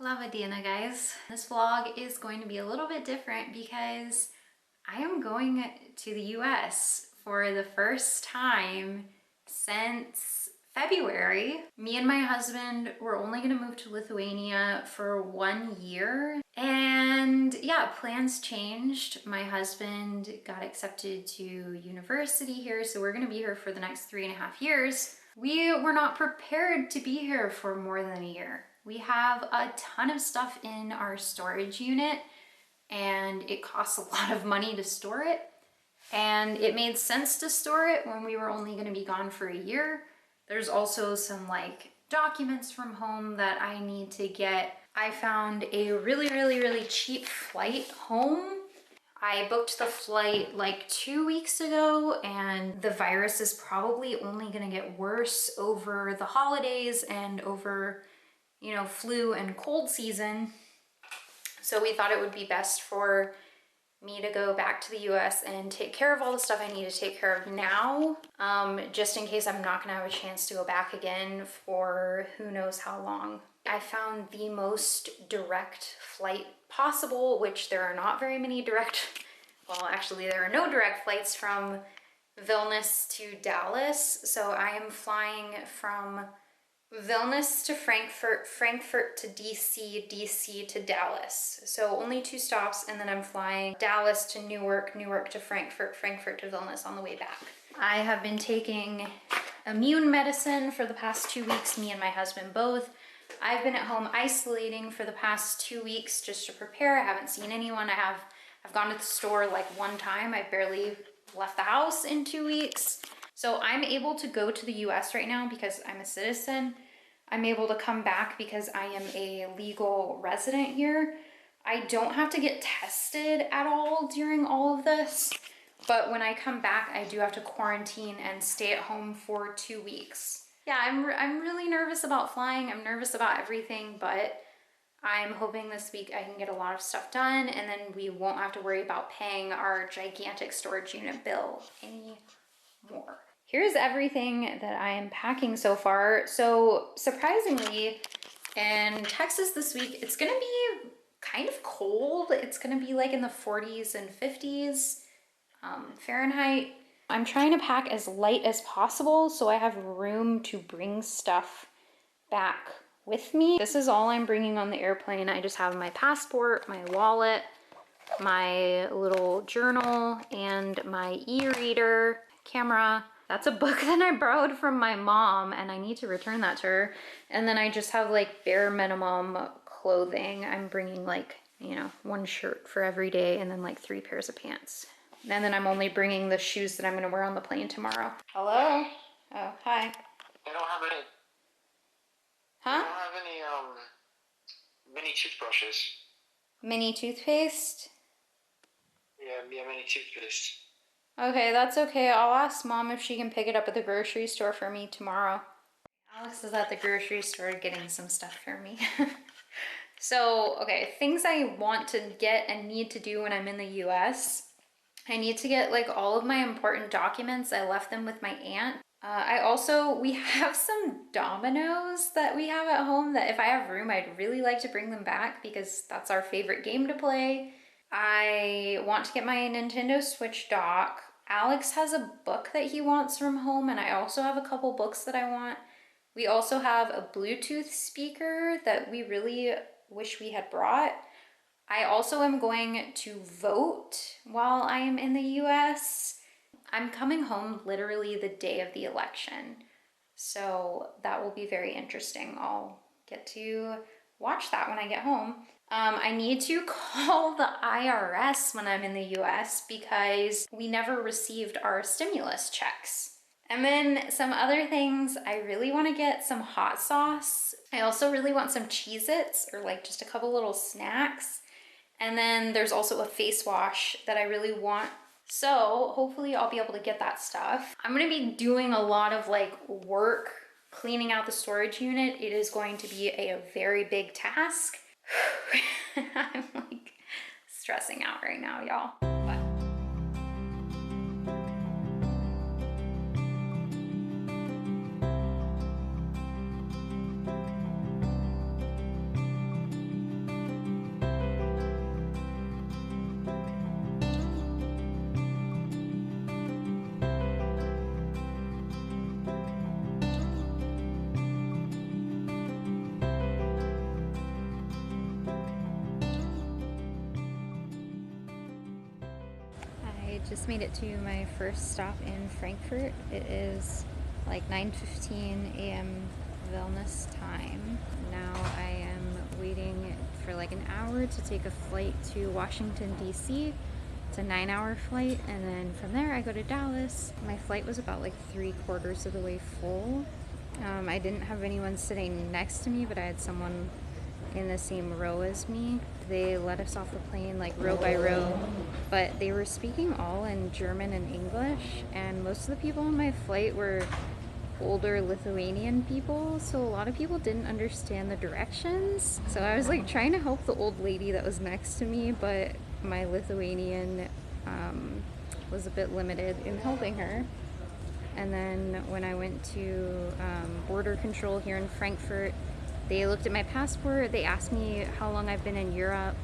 Lavadina, guys. This vlog is going to be a little bit different because I am going to the US for the first time since February. Me and my husband were only gonna move to Lithuania for 1 year. And yeah, plans changed. My husband got accepted to university here, so we're gonna be here for the next 3.5 years. We were not prepared to be here for more than a year. We have a ton of stuff in our storage unit and it costs a lot of money to store it. And it made sense to store it when we were only gonna be gone for a year. There's also some like documents from home that I need to get. I found a really cheap flight home. I booked the flight like 2 weeks ago and the virus is probably only gonna get worse over the holidays and over, you know, flu and cold season. So we thought it would be best for me to go back to the US and take care of all the stuff I need to take care of now, just in case I'm not gonna have a chance to go back again for who knows how long. I found the most direct flight possible, which there are not very many direct, well, actually there are no direct flights from Vilnius to Dallas. So I am flying from Vilnius to Frankfurt, Frankfurt to DC, DC to Dallas. So only 2 stops, and then I'm flying Dallas to Newark, Newark to Frankfurt, Frankfurt to Vilnius on the way back. I have been taking immune medicine for the past 2 weeks, me and my husband both. I've been at home isolating for the past 2 weeks just to prepare. I haven't seen anyone. I've gone to the store like 1 time. I barely left the house in 2 weeks. So I'm able to go to the US right now because I'm a citizen. I'm able to come back because I am a legal resident here. I don't have to get tested at all during all of this, but when I come back, I do have to quarantine and stay at home for 2 weeks. Yeah, I'm really nervous about flying. I'm nervous about everything, but I'm hoping this week I can get a lot of stuff done and then we won't have to worry about paying our gigantic storage unit bill anymore. Here's everything that I am packing so far. So surprisingly, in Texas this week, it's gonna be kind of cold. It's gonna be like in the 40s and 50s Fahrenheit. I'm trying to pack as light as possible so I have room to bring stuff back with me. This is all I'm bringing on the airplane. I just have my passport, my wallet, my little journal, and my e-reader, camera. That's a book that I borrowed from my mom and I need to return that to her. And then I just have like bare minimum clothing. I'm bringing like, you know, 1 shirt for every day and then like 3 pairs of pants. And then I'm only bringing the shoes that I'm gonna wear on the plane tomorrow. Hello? Oh, hi. I don't have any. Huh? I don't have any mini toothbrushes. Mini toothpaste? Yeah, mini toothpaste. Okay, that's okay. I'll ask mom if she can pick it up at the grocery store for me tomorrow. Alex is at the grocery store getting some stuff for me. So, okay, things I want to get and need to do when I'm in the US. I need to get like all of my important documents. I left them with my aunt. We have some dominoes that we have at home that if I have room, I'd really like to bring them back because that's our favorite game to play. I want to get my Nintendo Switch dock. Alex has a book that he wants from home, and I also have a couple books that I want. We also have a Bluetooth speaker that we really wish we had brought. I also am going to vote while I am in the US. I'm coming home literally the day of the election, so that will be very interesting. I'll get to watch that when I get home. I need to call the IRS when I'm in the US because we never received our stimulus checks. And then some other things, I really want to get some hot sauce. I also really want some Cheez-Its or like just a couple little snacks. And then there's also a face wash that I really want. So hopefully I'll be able to get that stuff. I'm gonna be doing a lot of like work cleaning out the storage unit. It is going to be a very big task. I'm like stressing out right now, y'all. just made it to my first stop in Frankfurt. It is like 9:15 a.m. Vilnius time. Now I am waiting for like an hour to take a flight to Washington, D.C. It's a 9-hour flight, and then from there I go to Dallas. My flight was about like 3/4 of the way full. I didn't have anyone sitting next to me, but I had someone in the same row as me. They let us off the plane like row by row, but they were speaking all in German and English, and most of the people on my flight were older Lithuanian people, so a lot of people didn't understand the directions. So I was like trying to help the old lady that was next to me, but my Lithuanian was a bit limited in helping her. And then when I went to border control here in Frankfurt, they looked at my passport, they asked me how long I've been in Europe,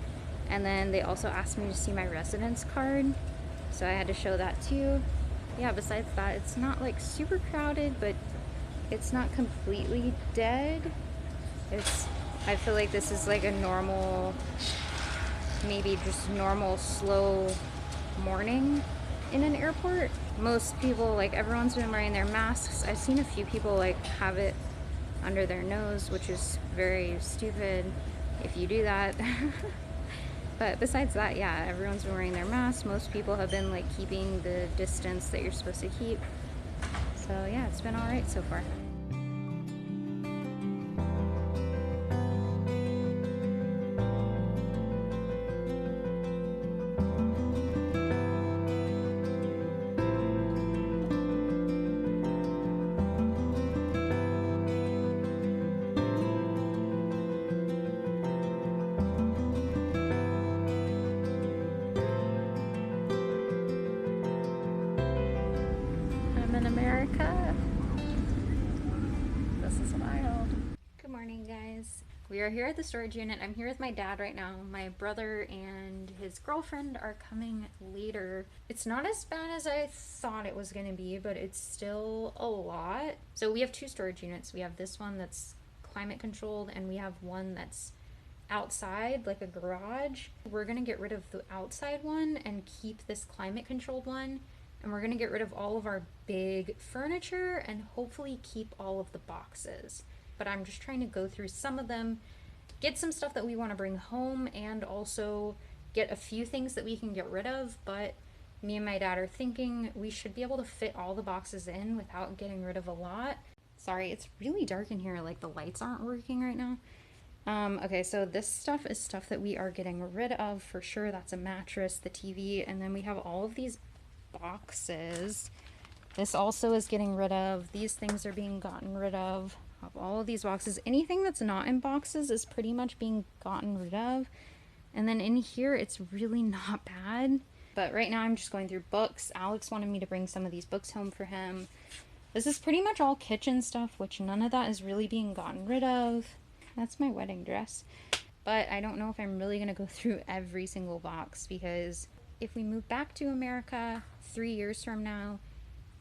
and then they also asked me to see my residence card. So I had to show that too. Yeah, besides that, it's not like super crowded, but it's not completely dead. I feel like this is like a normal, maybe just normal, slow morning in an airport. Most people, like everyone's been wearing their masks. I've seen a few people like have it under their nose, which is very stupid if you do that. But besides that, yeah, everyone's been wearing their masks. Most people have been like keeping the distance that you're supposed to keep. So yeah, it's been all right so far. I'm in America. This is wild. Good morning, guys. We are here at the storage unit. I'm here with my dad right now. My brother and his girlfriend are coming later. It's not as bad as I thought it was going to be, but it's still a lot. So we have two storage units. We have this one that's climate controlled, and we have one that's outside, like a garage. We're going to get rid of the outside one and keep this climate controlled one. And we're going to get rid of all of our big furniture and hopefully keep all of the boxes. But I'm just trying to go through some of them, get some stuff that we want to bring home, and also get a few things that we can get rid of. But me and my dad are thinking we should be able to fit all the boxes in without getting rid of a lot. Sorry, it's really dark in here, like the lights aren't working right now. Okay, so this stuff is stuff that we are getting rid of for sure. That's a mattress, the TV, and then we have all of these boxes. This also is getting rid of. These things are being gotten rid of all of these boxes. Anything that's not in boxes is pretty much being gotten rid of. And then in here, it's really not bad. But right now I'm just going through books. Alex wanted me to bring some of these books home for him. This is pretty much all kitchen stuff, which none of that is really being gotten rid of. That's my wedding dress. But I don't know if I'm really going to go through every single box, because if we move back to America 3 years from now,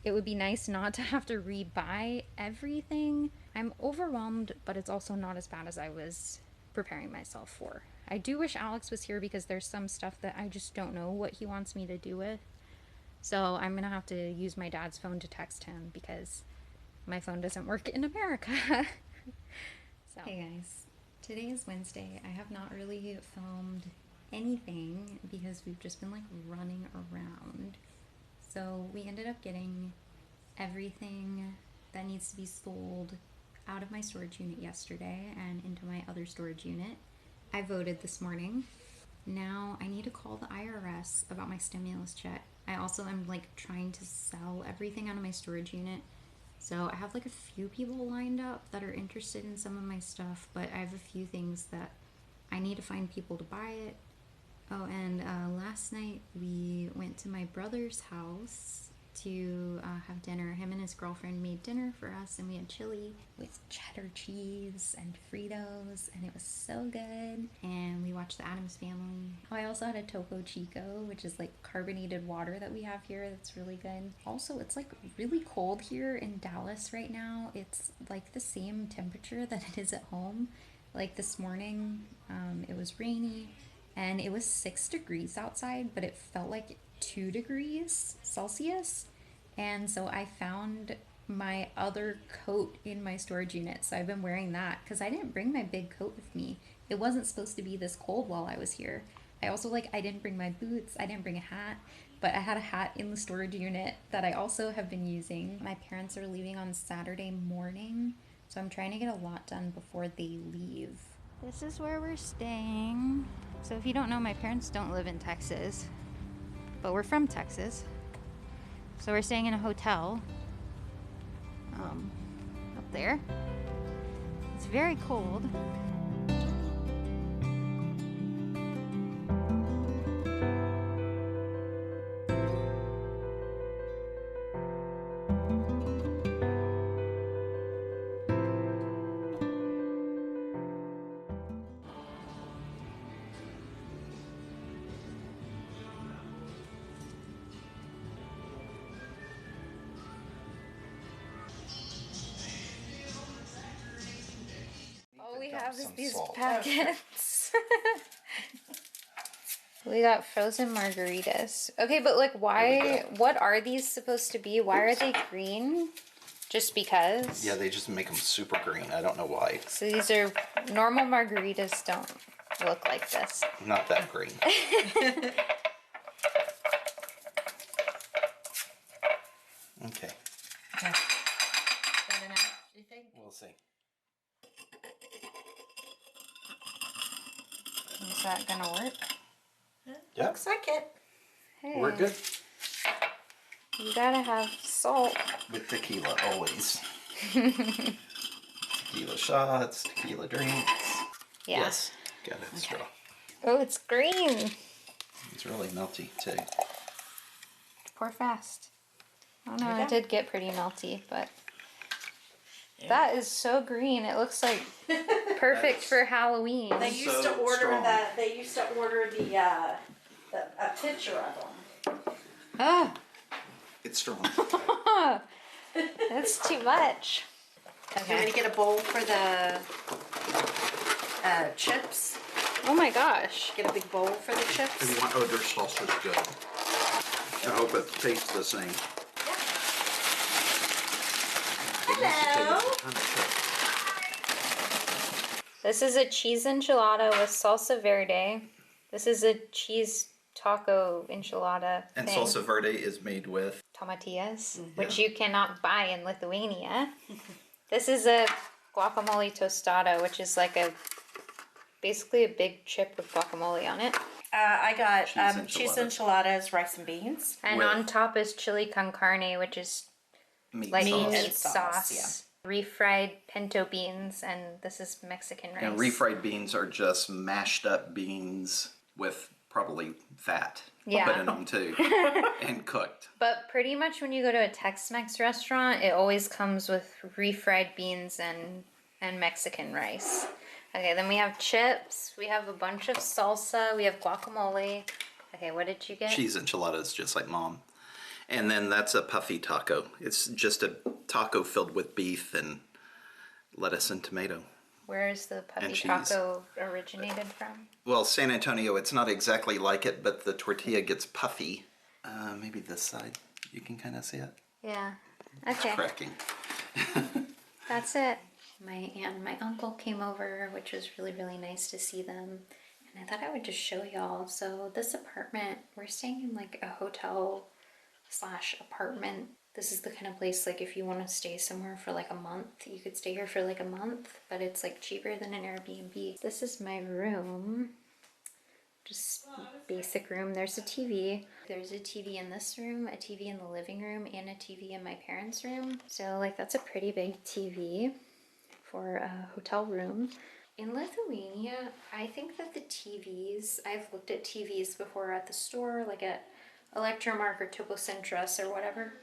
it would be nice not to have to rebuy everything. I'm overwhelmed, but it's also not as bad as I was preparing myself for. I do wish Alex was here because there's some stuff that I just don't know what he wants me to do with. So I'm gonna have to use my dad's phone to text him because my phone doesn't work in America. So. Hey guys, today is Wednesday. I have not really filmed anything because we've just been like running around. So we ended up getting everything that needs to be sold out of my storage unit yesterday and into my other storage unit. I voted this morning. Now I need to call the IRS about my stimulus check. I also am like trying to sell everything out of my storage unit. So I have like a few people lined up that are interested in some of my stuff, but I have a few things that I need to find people to buy it. Oh, and last night we went to my brother's house to have dinner. Him and his girlfriend made dinner for us, and we had chili with cheddar cheese and Fritos, and it was so good. And we watched The Addams Family. Oh, I also had a Topo Chico, which is like carbonated water that we have here that's really good. Also, it's like really cold here in Dallas right now. It's like the same temperature that it is at home. Like this morning, it was rainy and it was 6 degrees outside, but it felt like 2 degrees Celsius. And so I found my other coat in my storage unit. So I've been wearing that because I didn't bring my big coat with me. It wasn't supposed to be this cold while I was here. I also I didn't bring my boots, I didn't bring a hat, but I had a hat in the storage unit that I also have been using. My parents are leaving on Saturday morning, so I'm trying to get a lot done before they leave. This is where we're staying. So if you don't know, my parents don't live in Texas, but we're from Texas. So we're staying in a hotel up there. It's very cold. All we have is these packets. We got frozen margaritas. Okay, but like why, what are these supposed to be? Why are they green? Just because? Yeah, they just make them super green. I don't know why. So these are, normal margaritas don't look like this. Not that green. Okay. Good enough, do you think? We'll see. Is that gonna work? Yeah. Looks like it. Hey, We're good. you gotta have salt. With tequila, always. Tequila shots, tequila drinks. Yeah. Yes. Got it. Straw. Oh, it's green. It's really melty, too. Pour fast. Oh no, There you it go. did get pretty melty, but that is so green. It looks like perfect for Halloween. They used So to order strong. that. They used to order a picture of them. Oh, It's strong. that's too much. You want me to get a bowl for the chips? Oh my gosh. Get a big bowl for the If chips? you want odor sauce, is good. I hope it tastes the same. Hello. This is a cheese enchilada with salsa verde. This is a cheese taco enchilada And thing. salsa verde is made with... Tomatillas, which you cannot buy in Lithuania. This is a guacamole tostada, which is like basically a big chip with guacamole on it. I got Cheese cheese enchiladas, rice and beans. And With- on top is chili con carne, which is meat like sauce. meat and sauce. sauce, Refried pinto beans, and this is Mexican rice. And refried beans are just mashed up beans with probably fat Yeah. put in them too, and cooked. But pretty much when you go to a Tex-Mex restaurant, it always comes with refried beans and Mexican rice. Okay, then we have chips. We have a bunch of salsa. We have guacamole. Okay, what did you get? Cheese enchiladas, just like mom. And then that's a puffy taco. It's just a taco filled with beef and lettuce and tomato. Where is the puppy And cheese. taco originated from? Well, San Antonio, it's not exactly like it, but the tortilla gets puffy. Maybe this side, you can kind of see it. Yeah. Okay. Cracking. That's it. My aunt and my uncle came over, which was really, really nice to see them. And I thought I would just show y'all. So this apartment, we're staying in like a hotel / apartment. This is the kind of place like if you want to stay somewhere for like a month, you could stay here for like a month, but it's like cheaper than an Airbnb. This is my room. Just basic room. There's a TV. There's a TV in this room, a TV in the living room, and a TV in my parents' room. So like that's a pretty big TV for a hotel room. In Lithuania, I think that the TVs, I've looked at TVs before at the store, like at Electromark or Topocentras or whatever.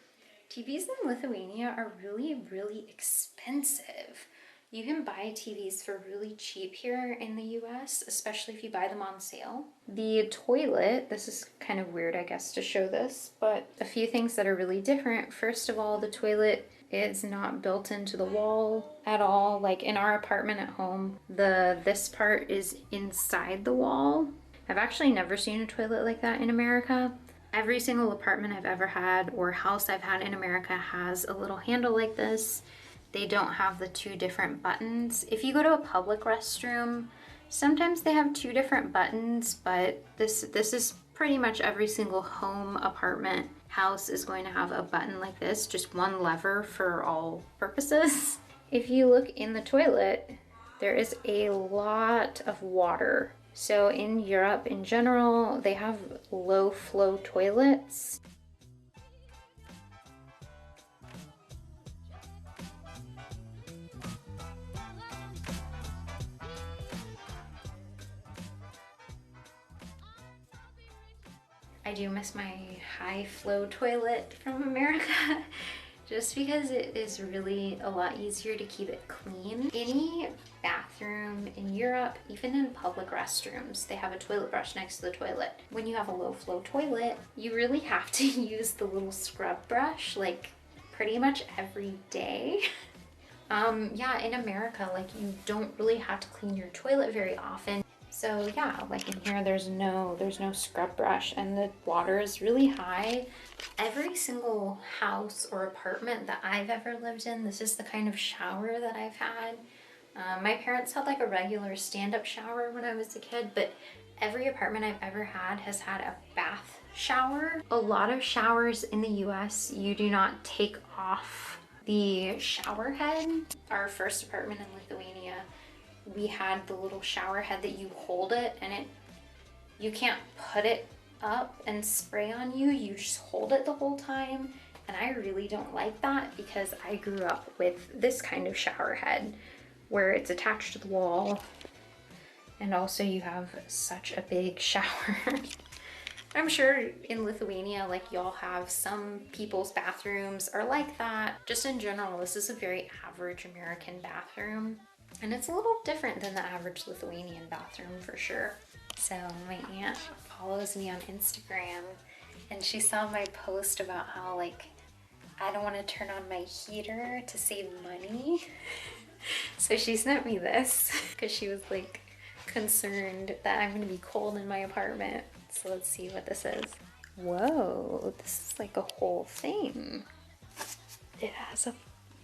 TVs in Lithuania are really, really expensive. You can buy TVs for really cheap here in the US, especially if you buy them on sale. The toilet, this is kind of weird, I guess, to show this, but a few things that are really different. First of all, the toilet is not built into the wall at all. Like in our apartment at home, this part is inside the wall. I've actually never seen a toilet like that in America. Every single apartment I've ever had or house I've had in America has a little handle like this. They don't have the two different buttons. If you go to a public restroom, sometimes they have two different buttons, but this is pretty much every single home, apartment, house is going to have a button like this, just one lever for all purposes. If you look in the toilet, there is a lot of water. So in Europe in general, they have low flow toilets. I do miss my high flow toilet from America just because it is really a lot easier to keep it clean. Any bathroom in Europe, even in public restrooms, they have a toilet brush next to the toilet. When you have a low flow toilet, you really have to use the little scrub brush like pretty much every day. Yeah, in America, like you don't really have to clean your toilet very often. So yeah, like in here, there's no scrub brush and the water is really high. Every single house or apartment that I've ever lived in, this is the kind of shower that I've had. My parents had like a regular stand-up shower when I was a kid, but every apartment I've ever had has had a bath shower. A lot of showers in the US, you do not take off the shower head. Our first apartment in Lithuania, we had the little shower head that you hold it and you can't put it up and spray on you, you just hold it the whole time. And I really don't like that because I grew up with this kind of shower head where it's attached to the wall and also you have such a big shower. I'm sure in Lithuania, like y'all have some people's bathrooms are like that. Just in general, this is a very average American bathroom. And it's a little different than the average Lithuanian bathroom for sure. So my aunt follows me on Instagram and she saw my post about how like, I don't want to turn on my heater to save money. So she sent me this because she was like concerned that I'm gonna be cold in my apartment. So let's see what this is. Whoa, this is like a whole thing. It has a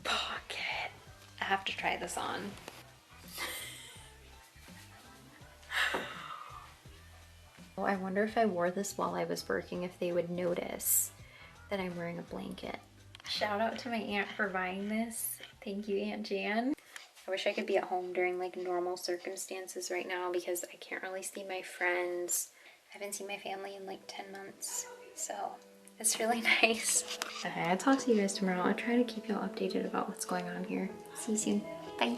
pocket. I have to try this on. Oh, I wonder if I wore this while I was working, if they would notice that I'm wearing a blanket. Shout out to my aunt for buying this. Thank you, Aunt Jan. I wish I could be at home during like normal circumstances right now because I can't really see my friends. I haven't seen my family in like 10 months, so it's really nice. Okay, I'll talk to you guys tomorrow. I'll try to keep y'all updated about what's going on here. See you soon. Bye.